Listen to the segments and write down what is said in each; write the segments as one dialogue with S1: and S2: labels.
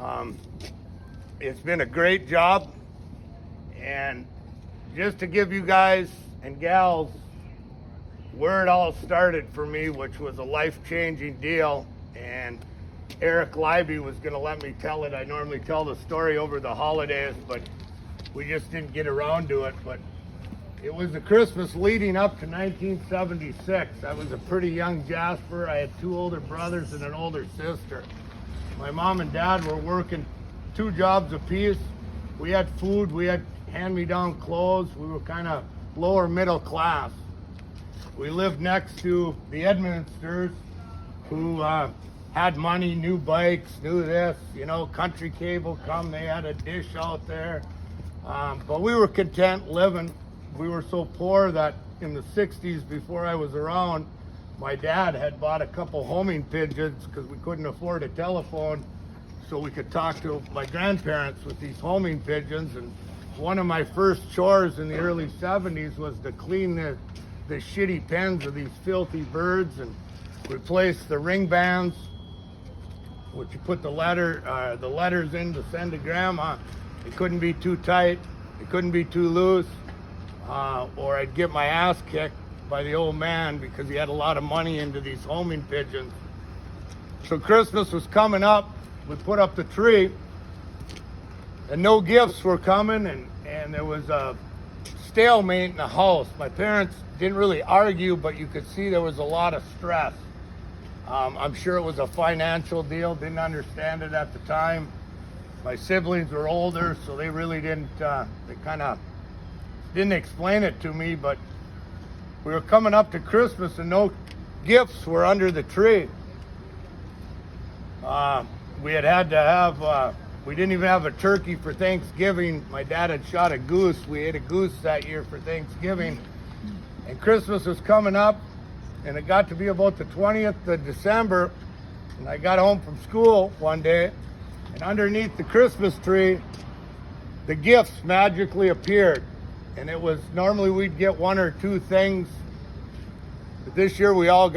S1: Um, it's been a great job, and just to give you guys and gals where it all started for me, which was a life-changing deal, and Eric Leiby was going to let me tell it. I normally tell the story over the holidays, but we just didn't get around to it. But it was the Christmas leading up to 1976. I was a pretty young Jasper. I had 2 older brothers and an older sister. My mom and dad were working 2 jobs apiece. We had food, we had hand-me-down clothes. We were kind of lower middle class. We lived next to the Edmonsters, who had money, new bikes, knew this, country cable come, they had a dish out there. But we were content living. We were so poor that in the 60s, before I was around, my dad had bought a couple homing pigeons because we couldn't afford a telephone, so we could talk to my grandparents with these homing pigeons. And one of my first chores in the early 70s was to clean the shitty pens of these filthy birds and replace the ring bands, which you put the letters in to send to grandma. It couldn't be too tight, it couldn't be too loose, or I'd get my ass kicked by the old man because he had a lot of money into these homing pigeons. So Christmas was coming up, we put up the tree, and no gifts were coming, and there was a stalemate in the house. My parents didn't really argue, but you could see there was a lot of stress. I'm sure it was a financial deal, didn't understand it at the time. My siblings were older, so they really didn't, they kind of didn't explain it to me, but we were coming up to Christmas and no gifts were under the tree. We had to have, we didn't even have a turkey for Thanksgiving. My dad had shot a goose. We ate a goose that year for Thanksgiving. And Christmas was coming up, and it got to be about the 20th of December, and I got home from school one day, and underneath the Christmas tree, the gifts magically appeared. And it was, normally we'd get 1 or 2 things, but this year we all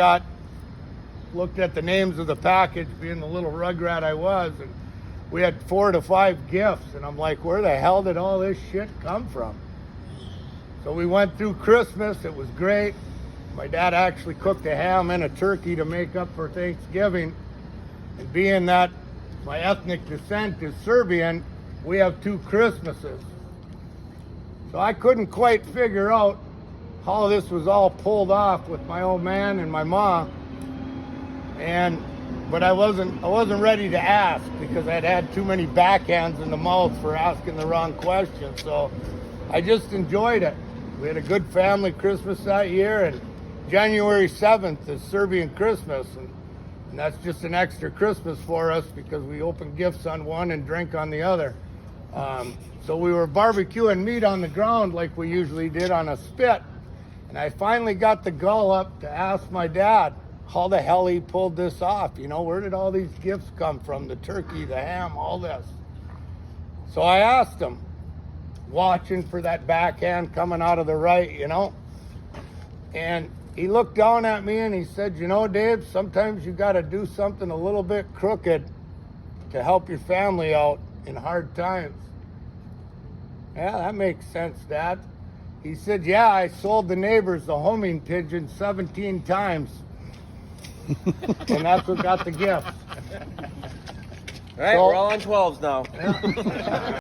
S1: looked at the names of the package, being the little rugrat I was, and we had 4 to 5 gifts, and I'm like, where the hell did all this shit come from? So we went through Christmas, it was great. My dad actually cooked a ham and a turkey to make up for Thanksgiving, and being that my ethnic descent is Serbian, we have 2 Christmases. So I couldn't quite figure out how this was all pulled off with my old man and my mom, but I wasn't ready to ask because I'd had too many backhands in the mouth for asking the wrong question. So I just enjoyed it. We had a good family Christmas that year, and January 7th is Serbian Christmas, and that's just an extra Christmas for us because we open gifts on one and drink on the other. So we were barbecuing meat on the ground like we usually did on a spit. And I finally got the gall up to ask my dad how the hell he pulled this off. Where did all these gifts come from? The turkey, the ham, all this. So I asked him, watching for that backhand coming out of the right, And he looked down at me and he said, Dave, sometimes you got to do something a little bit crooked to help your family out in hard times. Yeah, that makes sense, Dad. He said, yeah, I sold the neighbors the homing pigeon 17 times. And that's what got the gift.
S2: All right, we're all on 12s now.
S1: Yeah.